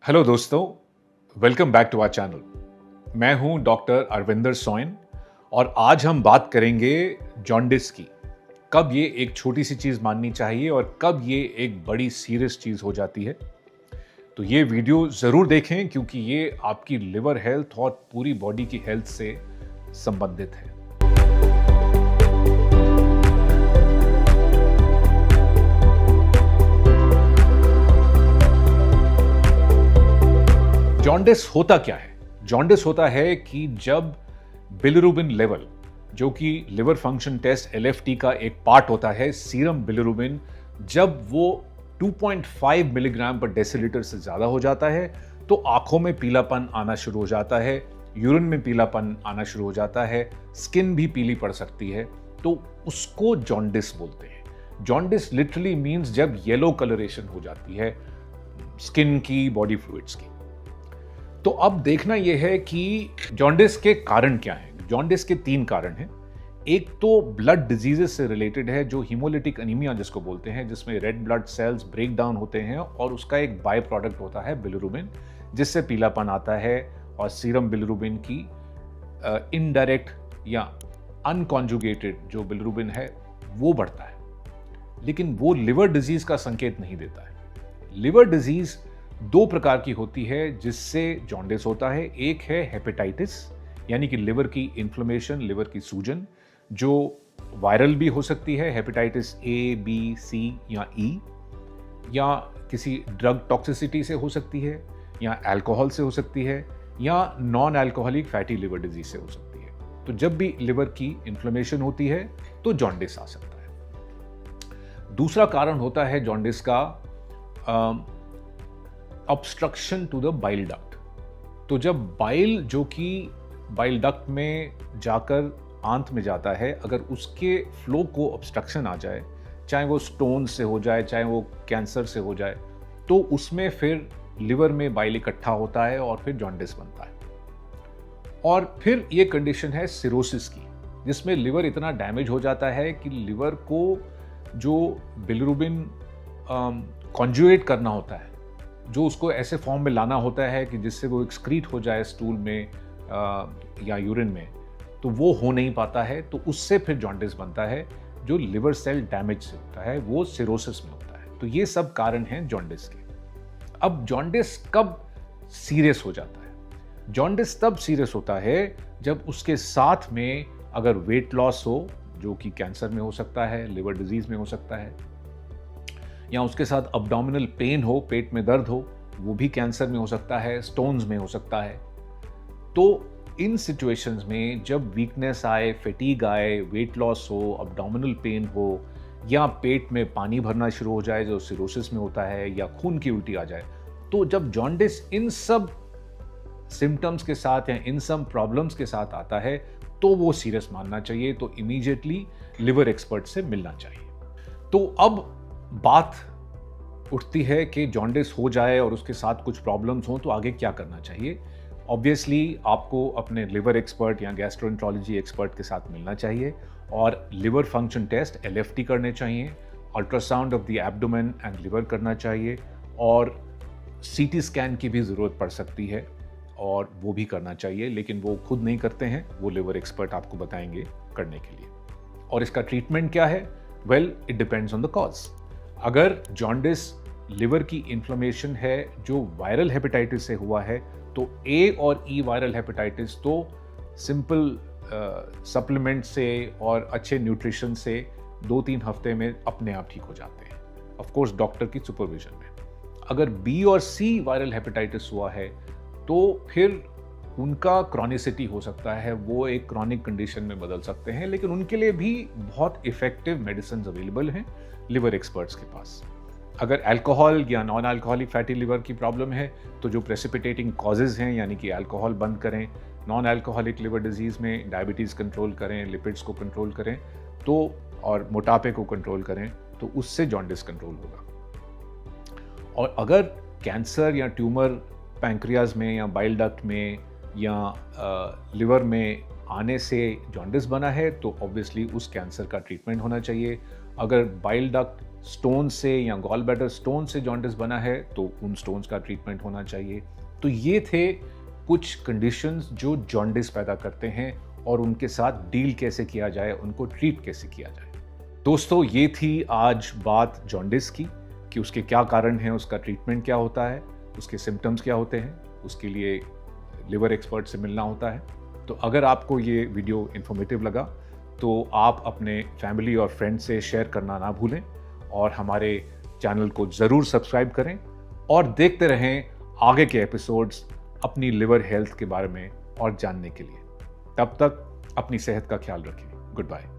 Hello दोस्तों, welcome back to our channel. मैं हूं डॉक्टर अरविंदर सोइन और आज हम बात करेंगे जॉन्डिस की। कब ये एक छोटी सी चीज़ माननी चाहिए और कब ये एक बड़ी सीरियस चीज़ हो जाती है। तो ये वीडियो ज़रूर देखें क्योंकि ये आपकी लिवर हेल्थ और पूरी बॉडी की हेल्थ से संबंधित है। जॉन्डिस होता क्या है? जॉन्डिस होता है कि जब बिलिरुबिन लेवल, जो कि लिवर फंक्शन टेस्ट LFT का एक पार्ट होता है, सीरम बिलिरुबिन, जब वो 2.5 मिलीग्राम पर डेसीलीटर से ज्यादा हो जाता है तो आंखों में पीलापन आना शुरू हो जाता है, यूरिन में पीलापन आना शुरू हो जाता है, स्किन भी पीली पड़ सकती है, तो उसको जॉन्डिस बोलते हैं। जॉन्डिस लिटरली मीन्स जब येलो कलरेशन हो जाती है स्किन की, बॉडी फ्लूइड्स की। तो अब देखना यह है कि जॉन्डिस के कारण क्या हैं। जॉन्डिस के 3 कारण हैं। एक तो ब्लड डिजीजेस से रिलेटेड है, जो हीमोलिटिक एनीमिया जिसको बोलते हैं, जिसमें red blood cells break down होते हैं और उसका एक बाय प्रोडक्ट होता है बिलिरुबिन, जिससे पीलापन आता है और सीरम बिलिरुबिन की इनडायरेक्ट या अनकॉन्जुगेटेड जो बिलिरुबिन है वो बढ़ता है, लेकिन वो लिवर डिजीज का संकेत नहीं देता है। लिवर डिजीज 2 प्रकार की होती है जिससे जॉन्डिस होता है। एक है हेपेटाइटिस, यानी कि लिवर की इन्फ्लेमेशन, लिवर की सूजन, जो वायरल भी हो सकती है, हेपेटाइटिस A, B, C या E, या किसी ड्रग टॉक्सिसिटी से हो सकती है, या अल्कोहल से हो सकती है, या non alcoholic fatty liver disease से हो सकती है। तो जब भी लिवर की इन्फ्लेमेशन होती है तो जॉन्डिस आ सकता है। दूसरा कारण होता है जॉन्डिस का obstruction to the bile duct. तो जब बाइल, जो कि बाइल डक्ट में जाकर आंत में जाता है, अगर उसके फ्लो को ऑब्स्ट्रक्शन आ जाए, चाहे वो स्टोन से हो जाए, चाहे वो कैंसर से हो जाए, तो उसमें फिर लिवर में बाइल इकट्ठा होता है और फिर जॉन्डिस बनता है। और फिर ये कंडीशन है सिरोसिस की, जिसमें लिवर इतना डैमेज हो जाता है कि लिवर को जो बिलिरुबिन कॉन्जुगेट करना होता है, जो उसको ऐसे फॉर्म में लाना होता है कि जिससे वो एक्सक्रीट हो जाए स्टूल में या यूरिन में, तो वो हो नहीं पाता है, तो उससे फिर जॉन्डिस बनता है, जो लिवर सेल डैमेज से होता है, वो सिरोसिस में होता है। तो ये सब कारण हैं जॉन्डिस के। अब जॉन्डिस कब सीरियस हो जाता है? जॉन्डिस तब सीरियस होता है जब उसके साथ में अगर वेट लॉस हो, जो कि कैंसर में हो सकता है, लिवर डिजीज में हो सकता है, या उसके साथ अब्डोमिनल पेन हो, पेट में दर्द हो, वो भी कैंसर में हो सकता है, स्टोन्स में हो सकता है। तो इन सिचुएशंस में जब वीकनेस आए, फैटीग आए, वेट लॉस हो, अब्डोमिनल पेन हो, या पेट में पानी भरना शुरू हो जाए जो सिरोसिस में होता है, या खून की उल्टी आ जाए, तो जब जॉन्डिस इन सब सिम्टम्स के साथ या इन सब प्रॉब्लम्स के साथ आता है तो वो सीरियस मानना चाहिए, तो इमीडिएटली लिवर एक्सपर्ट से मिलना चाहिए। तो अब बात उठती है कि जॉन्डिस हो जाए और उसके साथ कुछ प्रॉब्लम्स हों तो आगे क्या करना चाहिए। ऑब्वियसली आपको अपने लिवर एक्सपर्ट या गैस्ट्रोएंटरोलॉजी एक्सपर्ट के साथ मिलना चाहिए और लिवर फंक्शन टेस्ट LFT करने चाहिए, ultrasound of the abdomen and liver करना चाहिए, और CT स्कैन की भी ज़रूरत पड़ सकती है और वो भी करना चाहिए, लेकिन वो खुद नहीं करते हैं, वो लिवर एक्सपर्ट आपको बताएंगे करने के लिए। और इसका ट्रीटमेंट क्या है? Well, it depends on the cause. अगर जॉन्डिस लिवर की इन्फ्लेमेशन है जो वायरल हेपेटाइटिस से हुआ है, तो A और E वायरल हेपेटाइटिस तो सिंपल सप्लीमेंट से और अच्छे न्यूट्रिशन से 2-3 हफ्ते में अपने आप ठीक हो जाते हैं, ऑफ कोर्स डॉक्टर की सुपरविजन में। अगर B और C वायरल हेपेटाइटिस हुआ है तो फिर उनका क्रॉनिसिटी हो सकता है, वो एक क्रॉनिक कंडीशन में बदल सकते हैं, लेकिन उनके लिए भी बहुत इफेक्टिव मेडिसिन अवेलेबल हैं लिवर एक्सपर्ट्स के पास। अगर अल्कोहल या नॉन अल्कोहलिक फैटी लिवर की प्रॉब्लम है तो जो प्रेसिपिटेटिंग कॉजेज हैं, यानी कि अल्कोहल बंद करें, नॉन अल्कोहलिक लिवर डिजीज़ में डायबिटीज़ कंट्रोल करें, लिपिड्स को कंट्रोल करें, तो और मोटापे को कंट्रोल करें, तो उससे जॉन्डिस कंट्रोल होगा। और अगर कैंसर या ट्यूमर पैंक्रियाज में या बाइल डक्ट में या लिवर में आने से जॉन्डिस बना है तो ऑब्वियसली उस कैंसर का ट्रीटमेंट होना चाहिए। अगर बाइल डक्ट स्टोन से या गॉल ब्लैडर स्टोन से जॉन्डिस बना है तो उन स्टोन्स का ट्रीटमेंट होना चाहिए। तो ये थे कुछ कंडीशंस जो जॉन्डिस पैदा करते हैं और उनके साथ डील कैसे किया जाए, उनको ट्रीट कैसे किया जाए। दोस्तों, ये थी आज बात जॉन्डिस की कि उसके क्या कारण हैं, उसका ट्रीटमेंट क्या होता है, उसके सिम्टम्स क्या होते हैं, उसके लिए लिवर एक्सपर्ट से मिलना होता है। तो अगर आपको ये वीडियो इन्फॉर्मेटिव लगा तो आप अपने फैमिली और फ्रेंड से शेयर करना ना भूलें और हमारे चैनल को ज़रूर सब्सक्राइब करें और देखते रहें आगे के एपिसोड्स अपनी लिवर हेल्थ के बारे में और जानने के लिए। तब तक अपनी सेहत का ख्याल रखें। Good bye.